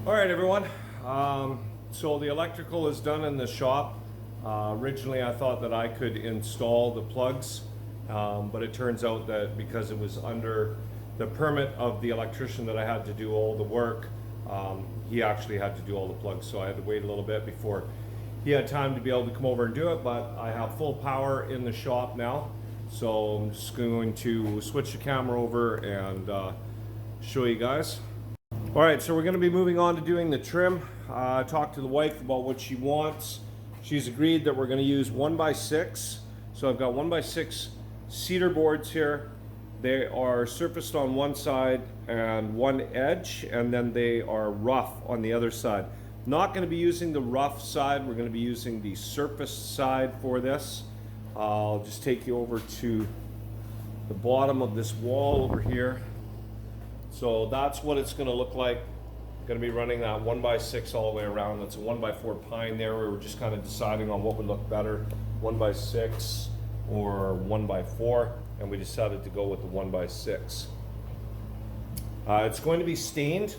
All right, everyone. So the electrical is done in the shop. Originally, I thought that I could install the plugs, but it turns out that because it was under the permit of the electrician that I had to do all the work, he actually had to do all the plugs. So I had to wait a little bit before he had time to be able to come over and do it, but I have full power in the shop now. So I'm just going to switch the camera over and show you guys. All right, so we're going to be moving on to doing the trim. I talked to the wife about what she wants. She's agreed that we're going to use 1x6. So I've got 1x6 cedar boards here. They are surfaced on one side and one edge, and then they are rough on the other side. Not going to be using the rough side. We're going to be using the surfaced side for this. I'll just take you over to the bottom of this wall over here. So that's what it's going to look like. Going to be running that 1x6 all the way around. That's a 1x4 pine there. We were just kind of deciding on what would look better, 1x6 or 1x4, and we decided to go with the 1x6. It's going to be stained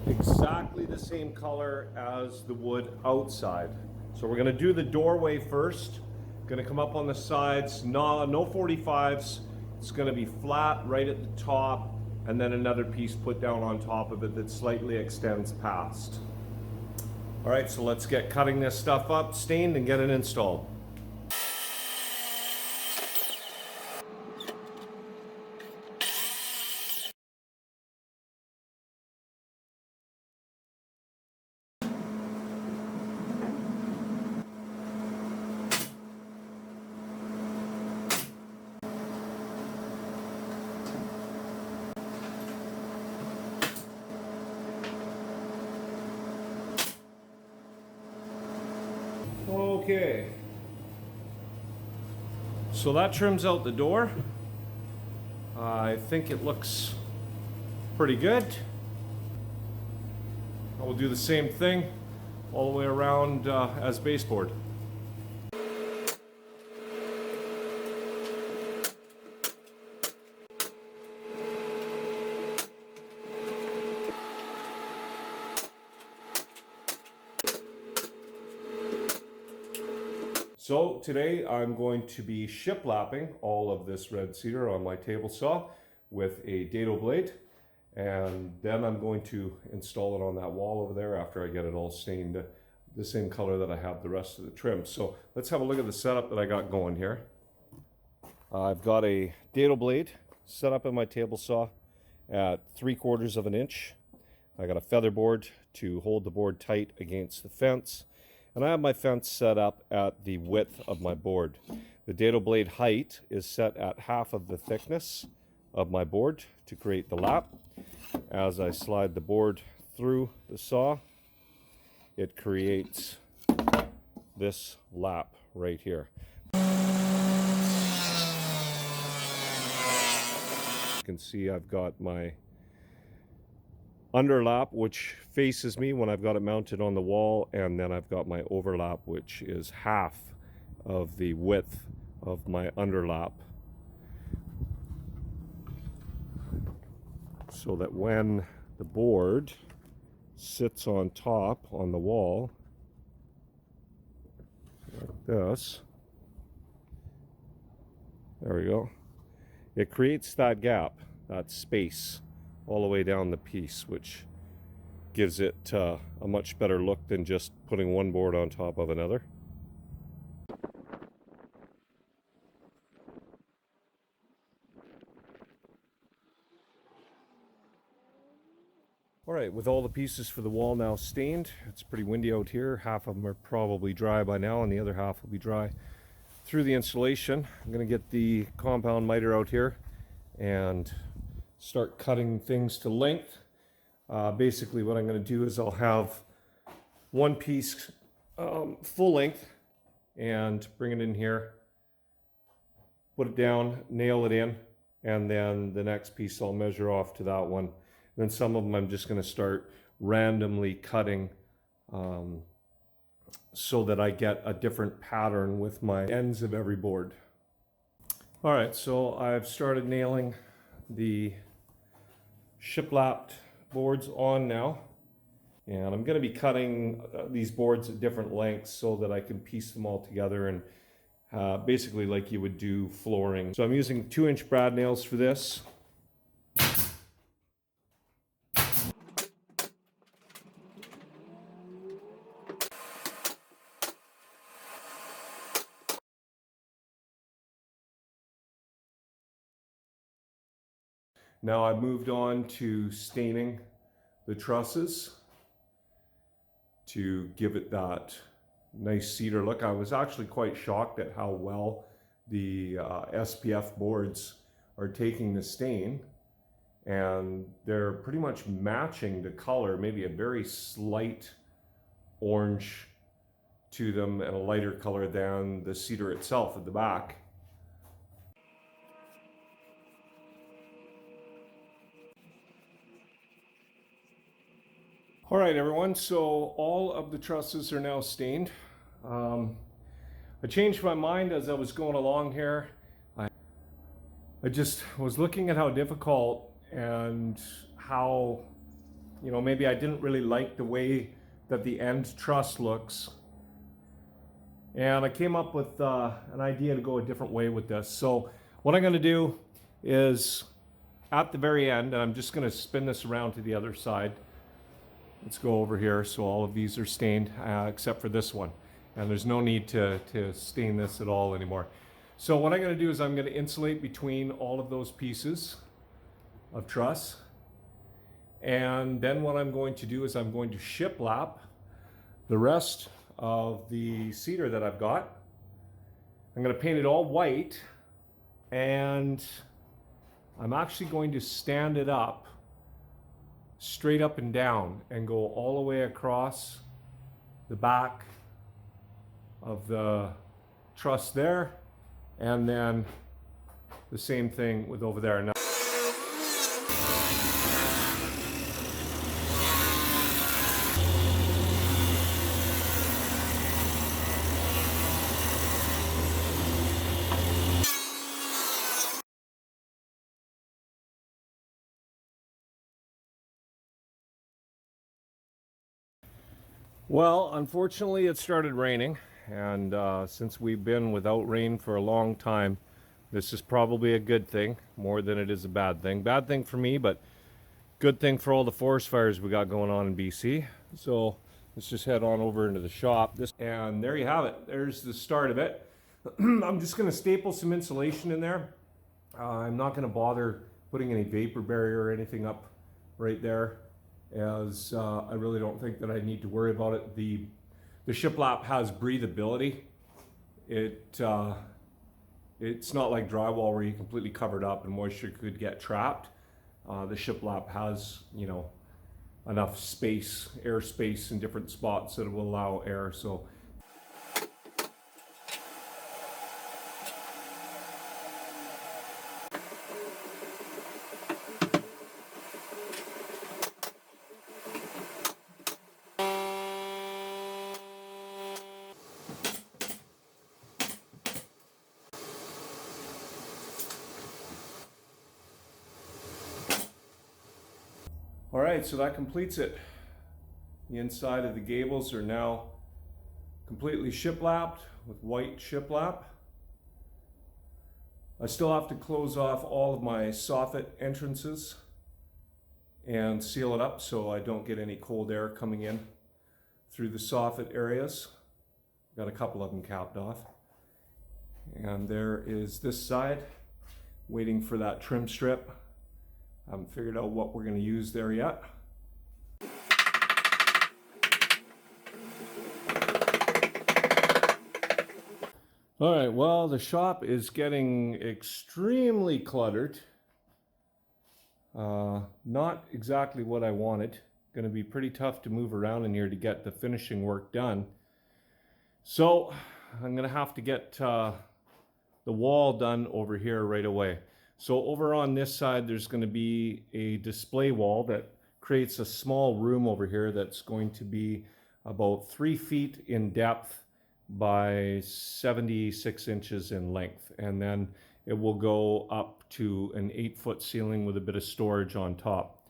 exactly the same color as the wood outside. So we're going to do the doorway first. Going to come up on the sides, no 45s. It's going to be flat right at the top, and then another piece put down on top of it that slightly extends past. All right, so let's get cutting this stuff up, stained, and get it installed. Okay, so that trims out the door. I think it looks pretty good. I will do the same thing all the way around as baseboard. So today I'm going to be shiplapping all of this red cedar on my table saw with a dado blade, and then I'm going to install it on that wall over there after I get it all stained the same color that I have the rest of the trim. So let's have a look at the setup that I got going here. I've got a dado blade set up in my table saw at 3/4 of an inch. I got a feather board to hold the board tight against the fence. And I have my fence set up at the width of my board. The dado blade height is set at half of the thickness of my board to create the lap. As I slide the board through the saw, it creates this lap right here. You can see I've got my underlap, which faces me when I've got it mounted on the wall, and then I've got my overlap, which is half of the width of my underlap, so that when the board sits on top on the wall like this, there we go, it creates that gap, that space all the way down the piece, which gives it a much better look than just putting one board on top of another. All right, with all the pieces for the wall now stained, it's pretty windy out here. Half of them are probably dry by now, and the other half will be dry through the installation. I'm going to get the compound miter out here and start cutting things to length. Basically what I'm going to do is I'll have one piece full length and bring it in here, put it down, nail it in, and then the next piece I'll measure off to that one. Then some of them I'm just going to start randomly cutting so that I get a different pattern with my ends of every board. All right, so I've started nailing the shiplapped boards on now. And I'm going to be cutting these boards at different lengths so that I can piece them all together and basically like you would do flooring. So I'm using 2-inch brad nails for this. Now I've moved on to staining the trusses to give it that nice cedar look. I was actually quite shocked at how well the SPF boards are taking the stain, and they're pretty much matching the color, maybe a very slight orange to them and a lighter color than the cedar itself at the back. All right, everyone, so all of the trusses are now stained. I changed my mind as I was going along here. I just was looking at how difficult and how, you know, maybe I didn't really like the way that the end truss looks. And I came up with an idea to go a different way with this. So what I'm going to do is at the very end, and I'm just going to spin this around to the other side. Let's go over here. So all of these are stained except for this one. And there's no need to stain this at all anymore. So what I'm going to do is I'm going to insulate between all of those pieces of truss. And then what I'm going to do is I'm going to shiplap the rest of the cedar that I've got. I'm going to paint it all white, and I'm actually going to stand it up straight up and down and go all the way across the back of the truss there, and then the same thing with over there. Now, well, unfortunately it started raining, and since we've been without rain for a long time, this is probably a good thing more than it is a bad thing. Bad thing for me, but good thing for all the forest fires we got going on in BC. So let's just head on over into the shop. And there you have it. There's the start of it. I'm just going to staple some insulation in there. I'm not going to bother putting any vapor barrier or anything up right there, as I really don't think that I need to worry about it. The shiplap has breathability. It's not like drywall where you completely covered up and moisture could get trapped. The shiplap has, you know, enough space, air space in different spots that it will allow air. So all right, so that completes it. The inside of the gables are now completely shiplapped with white shiplap. I still have to close off all of my soffit entrances and seal it up so I don't get any cold air coming in through the soffit areas. Got a couple of them capped off. And there is this side, waiting for that trim strip. I haven't figured out what we're going to use there yet. All right, well, the shop is getting extremely cluttered. Not exactly what I wanted. Going to be pretty tough to move around in here to get the finishing work done. So I'm going to have to get the wall done over here right away. So over on this side, there's going to be a display wall that creates a small room over here that's going to be about 3 feet in depth by 76 inches in length. And then it will go up to an 8-foot ceiling with a bit of storage on top.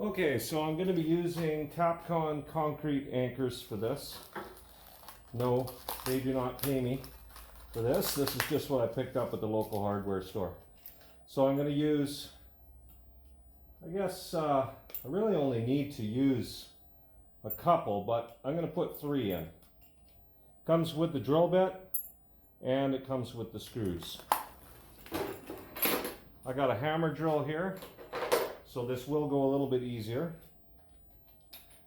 Okay, so I'm going to be using Tapcon concrete anchors for this. No, they do not pay me for this. This is just what I picked up at the local hardware store. So I'm going to use, I guess I really only need to use a couple, but I'm going to put 3 in. Comes with the drill bit and it comes with the screws. I got a hammer drill here, so this will go a little bit easier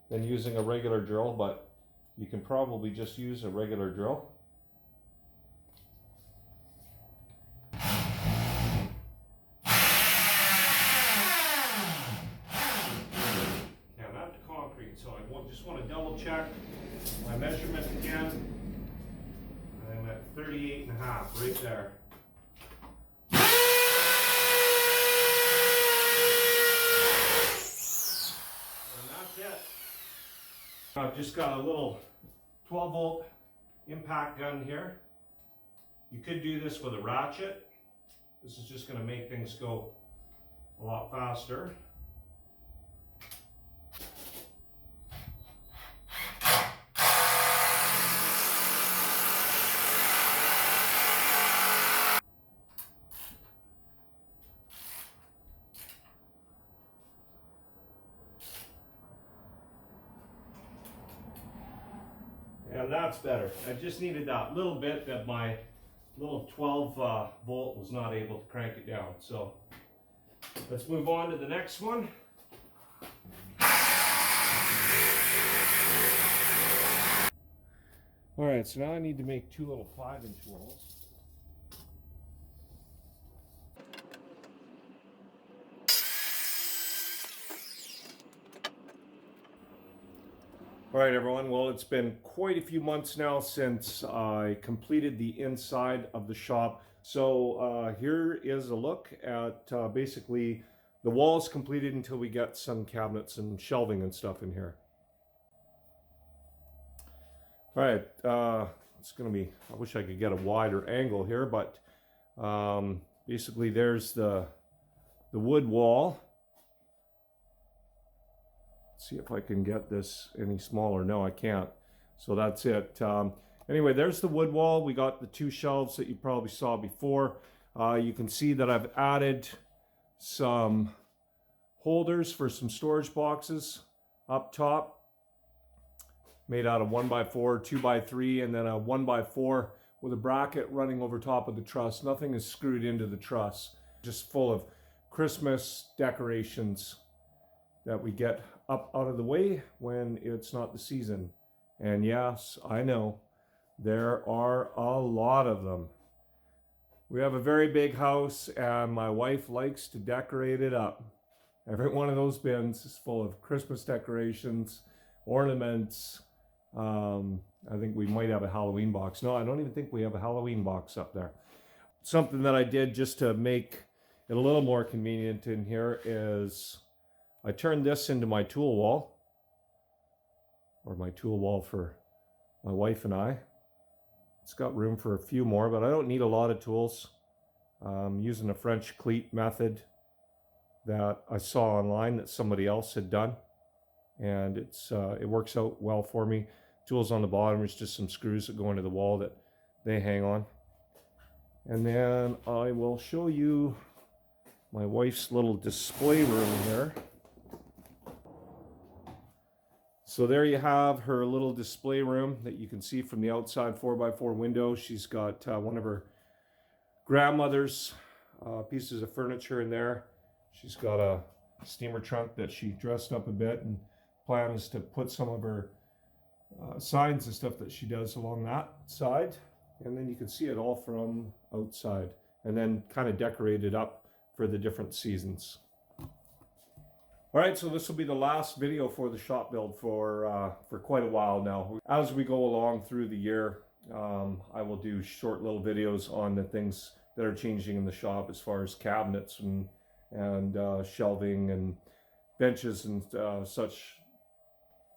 than using a regular drill, but you can probably just use a regular drill. So I just want to double check my measurement again. I'm at 38.5 right there. And that's it. I've just got a little 12 volt impact gun here. You could do this with a ratchet. This is just going to make things go a lot faster. And that's better. I just needed that little bit that my little 12 volt was not able to crank it down. So let's move on to the next one. All right, so now I need to make 2 little 5-inch rolls. All right, everyone. Well, it's been quite a few months now since I completed the inside of the shop. So here is a look at basically the walls completed until we get some cabinets and shelving and stuff in here. All right, it's going to be, I wish I could get a wider angle here, but basically there's the wood wall. See if I can get this any smaller. No, I can't. So that's it. Anyway, there's the wood wall. We got the 2 shelves that you probably saw before. You can see that I've added some holders for some storage boxes up top, made out of 1x4, 2x3, and then a 1x4 with a bracket running over top of the truss. Nothing is screwed into the truss. Just full of Christmas decorations that we get up out of the way when it's not the season. And yes, I know, there are a lot of them. We have a very big house and my wife likes to decorate it up. Every one of those bins is full of Christmas decorations, ornaments. I think we might have a Halloween box. No, I don't even think we have a Halloween box up there. Something that I did just to make it a little more convenient in here is I turned this into my tool wall, or my tool wall for my wife and I. It's got room for a few more, but I don't need a lot of tools. I'm using a French cleat method that I saw online that somebody else had done, and it works out well for me. Tools on the bottom is just some screws that go into the wall that they hang on. And then I will show you my wife's little display room here. So there you have her little display room that you can see from the outside 4x4 window. She's got one of her grandmother's pieces of furniture in there. She's got a steamer trunk that she dressed up a bit, and plan is to put some of her signs and stuff that she does along that side. And then you can see it all from outside, and then kind of decorate it up for the different seasons. All right, so this will be the last video for the shop build for quite a while now. As we go along through the year, I will do short little videos on the things that are changing in the shop as far as cabinets and shelving and benches and such.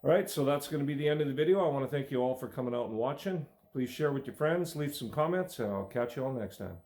All right, so that's going to be the end of the video. I want to thank you all for coming out and watching. Please share with your friends, leave some comments, and I'll catch you all next time.